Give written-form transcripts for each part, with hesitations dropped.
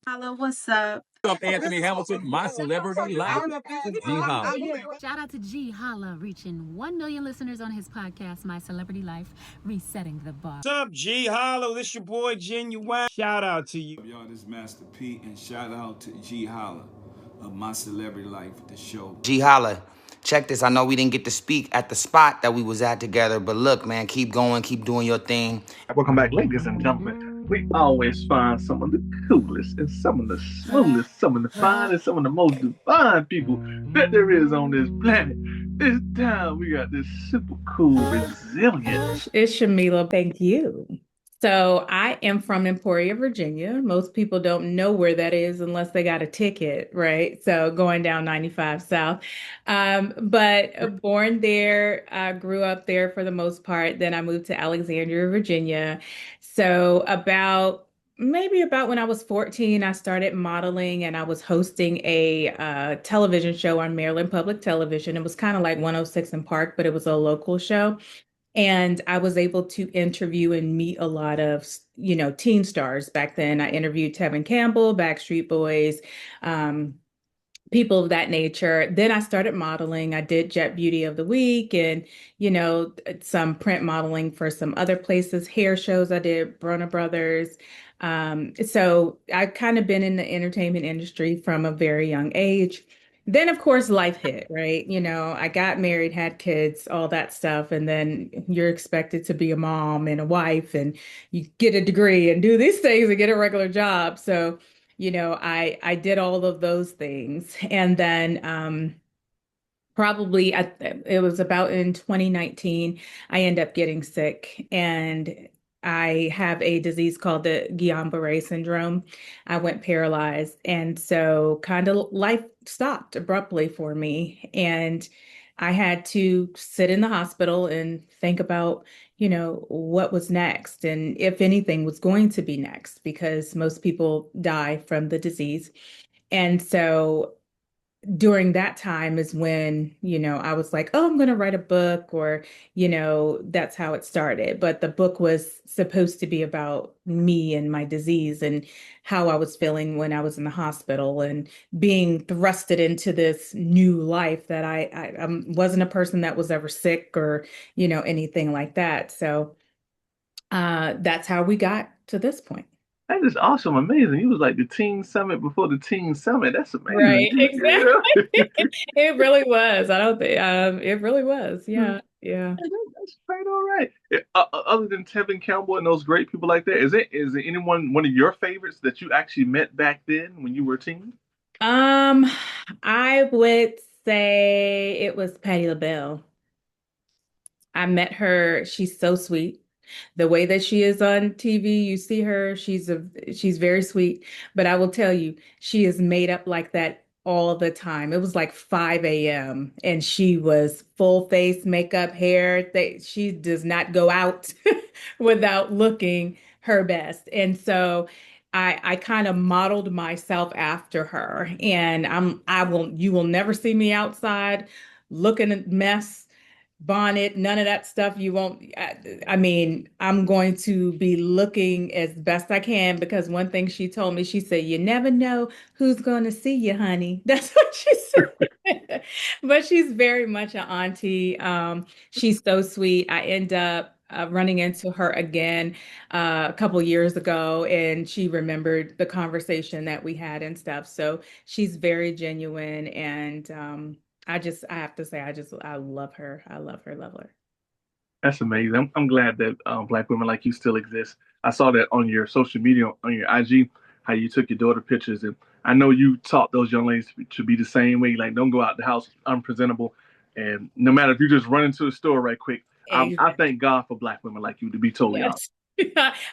Holla, what's up? Up, Anthony Hamilton, my celebrity life. GeHolla. Shout out to Ge Holla, reaching 1 million listeners on his podcast, My Celebrity Life, resetting the bar. What's up, Ge Holla? This your boy Genuine. Shout out to you. Y'all, this Master P, and shout out to Ge Holla of My Celebrity Life, the show. Ge Holla, check this. I know we didn't get to speak at the spot that we was at together, but look, man, keep going, keep doing your thing. Welcome back, ladies and gentlemen. We always find some of the coolest and some of the smoothest, some of the finest, some of the most divine people that there is on this planet. This time we got this super cool, resilient. It's Shamila. Thank you. So I am from Emporia, Virginia. Most people don't know where that is unless they got a ticket, right? So going down 95 South. But born there, grew up there for the most part. Then I moved to Alexandria, Virginia. So maybe about when I was 14, I started modeling and I was hosting a television show on Maryland Public Television. It was kind of like 106 in Park, but it was a local show. And I was able to interview and meet a lot of, teen stars back then. I interviewed Tevin Campbell, Backstreet Boys, people of that nature. Then I started modeling. I did Jet Beauty of the Week and, some print modeling for some other places, hair shows. I did Brona Brothers. So I've kind of been in the entertainment industry from a very young age. Then, of course, life hit, right? I got married, had kids, all that stuff. And then you're expected to be a mom and a wife and you get a degree and do these things and get a regular job. So, I did all of those things. And then probably it was about in 2019, I ended up getting sick and I have a disease called the Guillain-Barré syndrome. I went paralyzed. And so kind of life stopped abruptly for me. And I had to sit in the hospital and think about, what was next and if anything was going to be next, because most people die from the disease. And so during that time is when, I was like, oh, I'm going to write a book or, that's how it started. But the book was supposed to be about me and my disease and how I was feeling when I was in the hospital and being thrusted into this new life that I wasn't a person that was ever sick or, anything like that. So that's how we got to this point. That is awesome, amazing. You was like the Teen Summit before the Teen Summit. That's amazing. Right, exactly. It really was. I don't think it really was. Yeah, yeah. That's quite all right. Other than Tevin Campbell and those great people like that, is there anyone one of your favorites that you actually met back then when you were a teen? I would say it was Patti LaBelle. I met her. She's so sweet. The way that she is on TV, you see her, she's very sweet. But I will tell you, she is made up like that all the time. It was like 5 a.m. and she was full face, makeup, hair. She does not go out without looking her best. And so I kind of modeled myself after her. And you will never see me outside looking a mess, bonnet, none of that stuff. You won't, I'm going to be looking as best I can because one thing she told me, she said, you never know who's going to see you, honey. That's what she said. But she's very much an auntie. She's so sweet. I end up running into her again a couple years ago, and she remembered the conversation that we had and stuff. So she's very genuine, and I have to say, I love her. I love her, love her. That's amazing. I'm glad that Black women like you still exist. I saw that on your social media, on your IG, how you took your daughter pictures. And I know you taught those young ladies to be the same way. Like, don't go out the house unpresentable. And no matter if you just run into a store right quick, exactly. I thank God for Black women like you, to be totally honest.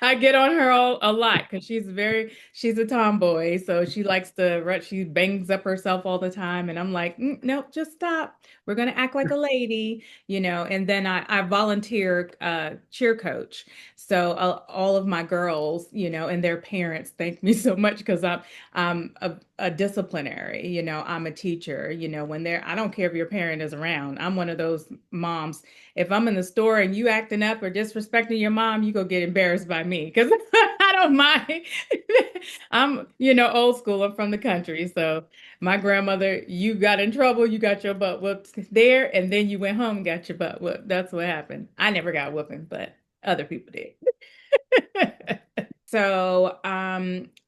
I get on her a lot because she's a tomboy. So she likes she bangs up herself all the time. And I'm like, nope, just stop. We're going to act like a lady, and then I volunteer cheer coach. So all of my girls, and their parents thank me so much because I'm a disciplinary, I'm a teacher, I don't care if your parent is around. I'm one of those moms. If I'm in the store and you acting up or disrespecting your mom, you go get embarrassed by me because I don't mind. I'm, old school. I'm from the country. So my grandmother, you got in trouble, you got your butt whooped there, and then you went home and got your butt whooped. That's what happened. I never got whooping, but other people did. So,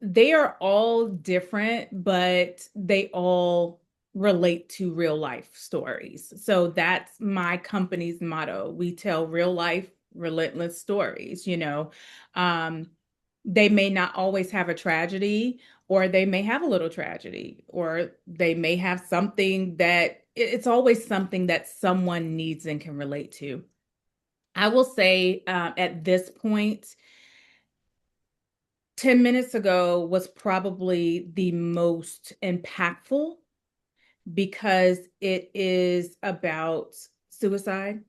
they are all different, but they all relate to real life stories. So that's my company's motto. We tell real life, relentless stories, Um, they may not always have a tragedy, or they may have a little tragedy, or they may have something that it's always something that someone needs and can relate to. I will say, at this point, 10 minutes ago was probably the most impactful because it is about suicide.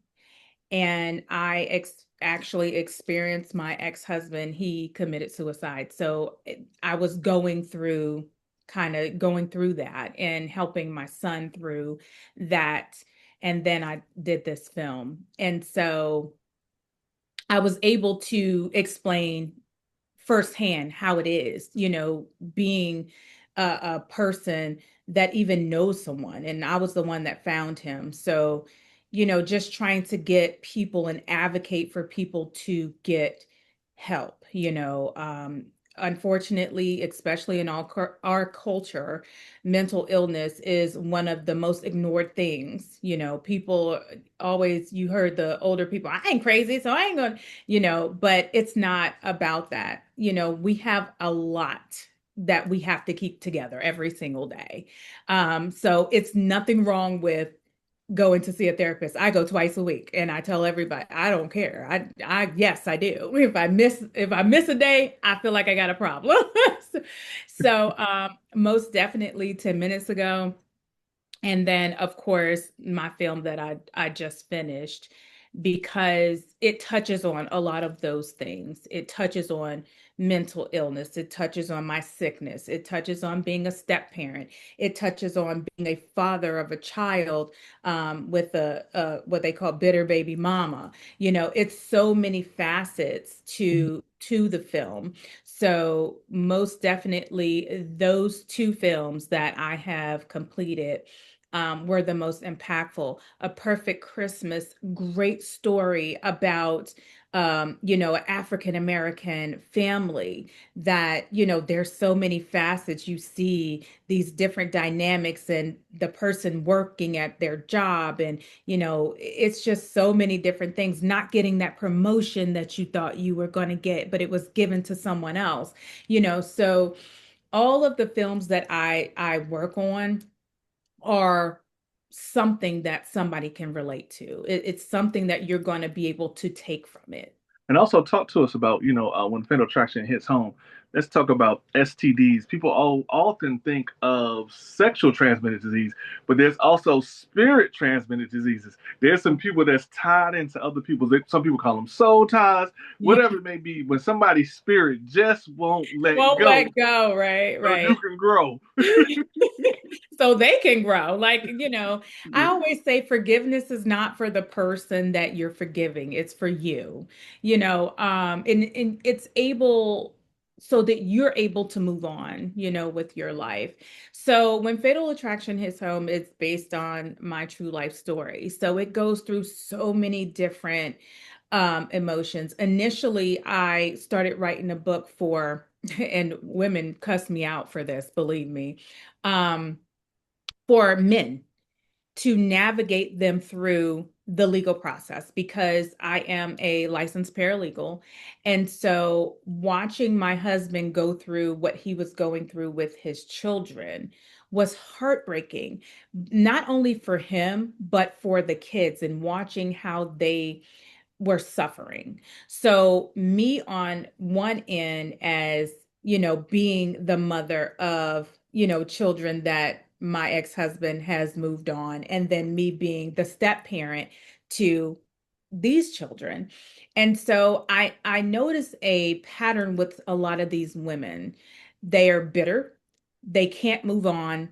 And actually experienced my ex-husband. He committed suicide. So I was kind of going through that and helping my son through that. And then I did this film. And so I was able to explain firsthand how it is, being a person that even knows someone. And I was the one that found him. So, just trying to get people and advocate for people to get help, unfortunately, especially in our culture, mental illness is one of the most ignored things. People always, you heard the older people, I ain't crazy, so I ain't gonna, but it's not about that. We have a lot that we have to keep together every single day. So it's nothing wrong with going to see a therapist. I go twice a week and I tell everybody, I don't care. Yes, I do. If I miss a day, I feel like I got a problem. So, most definitely 10 minutes ago. And then, of course, my film that I just finished, because it touches on a lot of those things. It touches on mental illness. It touches on my sickness. It touches on being a step parent. It touches on being a father of a child, with a what they call bitter baby mama. It's so many facets to the film. So most definitely those two films that I have completed, were the most impactful. A Perfect Christmas, great story about, an African American family that, there's so many facets. You see these different dynamics and the person working at their job. And, it's just so many different things, not getting that promotion that you thought you were going to get, but it was given to someone else, so all of the films that I work on are something that somebody can relate to. It's something that you're going to be able to take from it. And also talk to us about, when fatal attraction hits home. Let's talk about STDs. People all often think of sexual transmitted disease, but there's also spirit transmitted diseases. There's some people that's tied into other people's. Some people call them soul ties, whatever it may be. When somebody's spirit just won't let Won't go, let go, right, so you can grow. So they can grow. Like, I always say forgiveness is not for the person that you're forgiving. It's for you, and it's able so that you're able to move on, with your life. So when Fatal Attraction hits home, it's based on my true life story. So it goes through so many different emotions. Initially, I started writing a book and women cuss me out for this, believe me, for men to navigate them through the legal process, because I am a licensed paralegal. And so watching my husband go through what he was going through with his children was heartbreaking, not only for him, but for the kids, and watching how they were suffering. So me on one end, as being the mother of, children that my ex-husband has moved on, and then me being the step parent to these children. And so I notice a pattern with a lot of these women. They are bitter. They can't move on.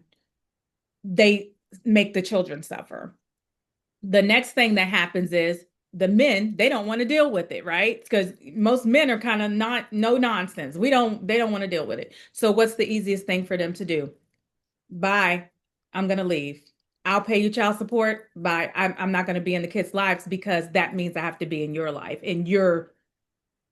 They make the children suffer. The next thing that happens is the men, they don't want to deal with it, right? Because most men are kind of not no nonsense. They don't want to deal with it. So what's the easiest thing for them to do? Bye. I'm gonna leave. I'll pay you child support. Bye. I'm not gonna be in the kids' lives because that means I have to be in your life and you're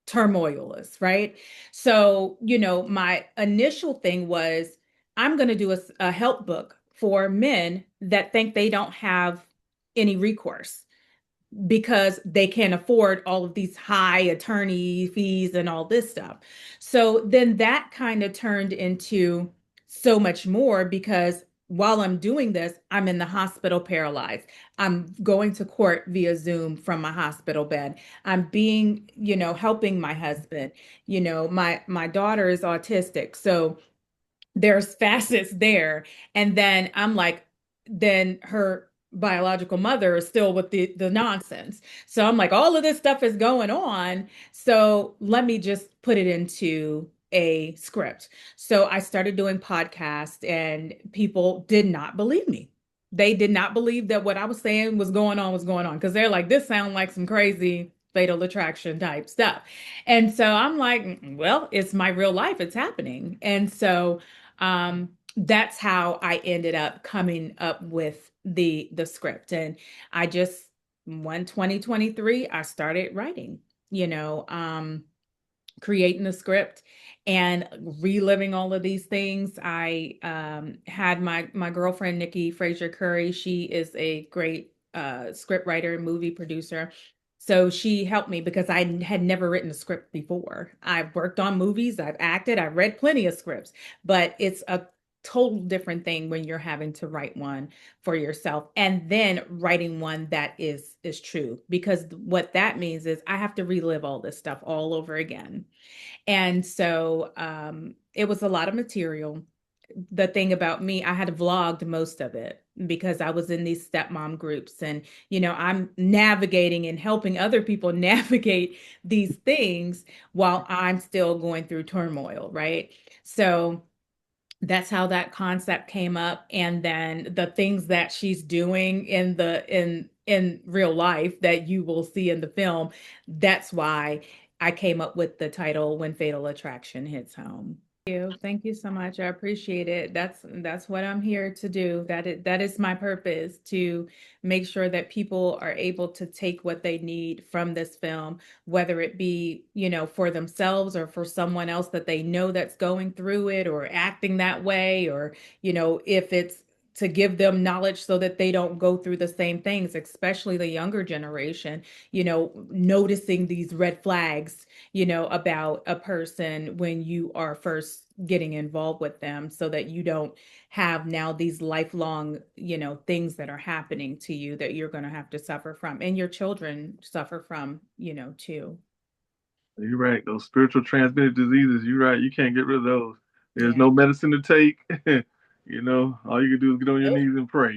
turmoilist, right? So, my initial thing was I'm gonna do a help book for men that think they don't have any recourse because they can't afford all of these high attorney fees and all this stuff. So then that kind of turned into so much more because while I'm doing this, I'm in the hospital paralyzed. I'm going to court via Zoom from my hospital bed. I'm being, helping my husband. My daughter is autistic. So there's facets there. And then I'm like, then her biological mother is still with the nonsense. So I'm like, all of this stuff is going on. So let me just put it into a script. So I started doing podcasts and people did not believe me. They did not believe that what I was saying was going on because they're like, this sounds like some crazy fatal attraction type stuff. And so I'm like, well, it's my real life. It's happening. And so that's how I ended up coming up with the script. And I just, 2023, I started writing, creating the script and reliving all of these things. I had my girlfriend Nikki Fraser Curry. She is a great script writer and movie producer. So she helped me because I had never written a script before. I've worked on movies, I've acted, I've read plenty of scripts, but it's a total different thing when you're having to write one for yourself and then writing one that is true, because what that means is I have to relive all this stuff all over again. And so it was a lot of material. The thing about me, I had vlogged most of it because I was in these stepmom groups and, I'm navigating and helping other people navigate these things while I'm still going through turmoil, right? So that's how that concept came up. And then the things that she's doing in real life that you will see in the film, that's why I came up with the title When Fatal Attraction Hits Home. Thank you so much. I appreciate it. That's what I'm here to do. That is my purpose, to make sure that people are able to take what they need from this film, whether it be, for themselves or for someone else that they know that's going through it or acting that way, or, if it's to give them knowledge so that they don't go through the same things, especially the younger generation, noticing these red flags, about a person when you are first getting involved with them, so that you don't have now these lifelong, things that are happening to you that you're going to have to suffer from and your children suffer from, too. You're right. Those spiritual transmitted diseases, you're right. You can't get rid of those. There's Yeah. no medicine to take. All you can do is get on your Nope. knees and pray,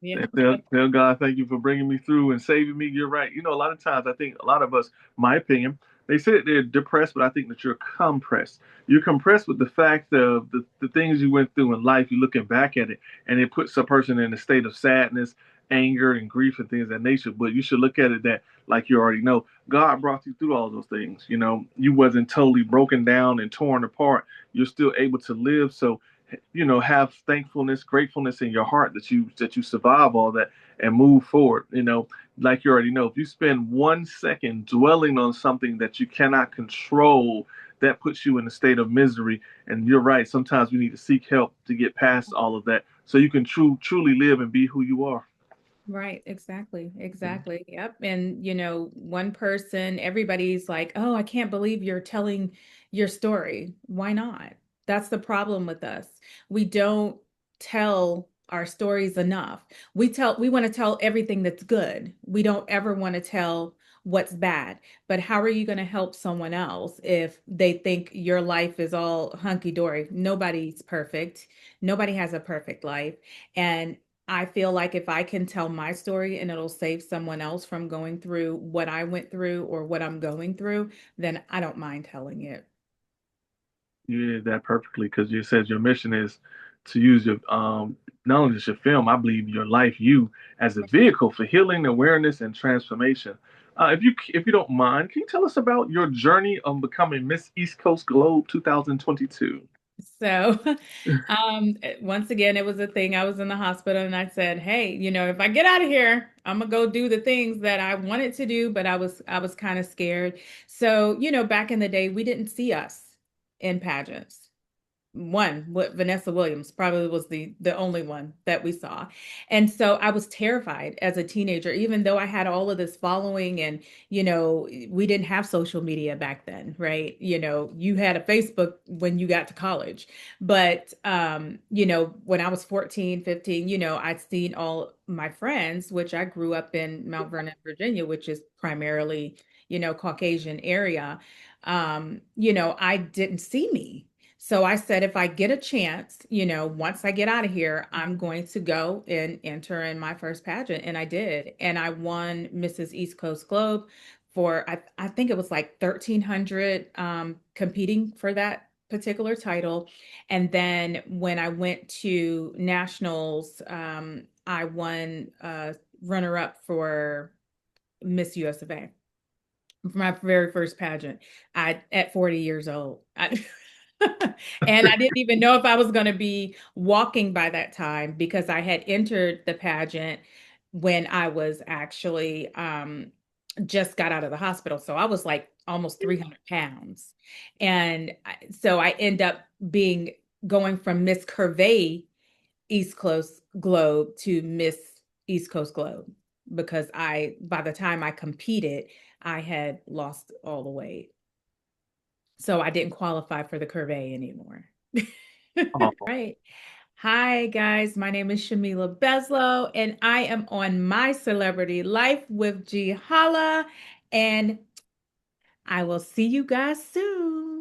Yeah. and tell God, thank you for bringing me through and saving me. You're right. A lot of times I think a lot of us, my opinion, they say that they're depressed, but I think that you're compressed. You're compressed with the fact of the things you went through in life. You're looking back at it, and it puts a person in a state of sadness, anger, and grief and things of that nature. But you should look at it that, like you already know, God brought you through all those things. You wasn't totally broken down and torn apart. You're still able to live. So, have thankfulness, gratefulness in your heart that you survive all that and move forward. Like you already know, if you spend 1 second dwelling on something that you cannot control, that puts you in a state of misery. And you're right. Sometimes we need to seek help to get past all of that so you can truly live and be who you are. Right, exactly. Yep. And one person, everybody's like, "Oh, I can't believe you're telling your story." Why not? That's the problem with us. We don't tell our stories enough. We want to tell everything that's good. We don't ever want to tell what's bad. But how are you going to help someone else if they think your life is all hunky dory? Nobody's perfect. Nobody has a perfect life. And I feel like if I can tell my story and it'll save someone else from going through what I went through or what I'm going through, then I don't mind telling it. You did that perfectly because you said your mission is to use your not only just your film, I believe your life, you as a vehicle for healing, awareness, and transformation. If you don't mind, can you tell us about your journey on becoming Miss East Coast Globe 2022? So, once again, it was a thing. I was in the hospital and I said, "Hey, if I get out of here, I'm gonna go do the things that I wanted to do," but I was kind of scared. So, back in the day, we didn't see us in pageants. One, what Vanessa Williams probably was the only one that we saw. And so I was terrified as a teenager, even though I had all of this following and, we didn't have social media back then, right? You had a Facebook when you got to college. But when I was 14, 15, I'd seen all my friends, which I grew up in Mount Vernon, Virginia, which is primarily, Caucasian area. I didn't see me. So I said, if I get a chance, once I get out of here, I'm going to go and enter in my first pageant. And I did. And I won Mrs. East Coast Globe for, I think it was like 1,300 competing for that particular title. And then when I went to nationals, I won runner up for Miss US of A for my very first pageant. At 40 years old. And I didn't even know if I was going to be walking by that time because I had entered the pageant when I was actually just got out of the hospital. So I was like almost 300 pounds. And so I end up going from Miss Curvey East Coast Globe to Miss East Coast Globe because by the time I competed, I had lost all the weight. So I didn't qualify for the curvey anymore. Oh, Right. Hi, guys. My name is Shamila Beslow, and I am on My Celebrity Life with Ge Holla, and I will see you guys soon.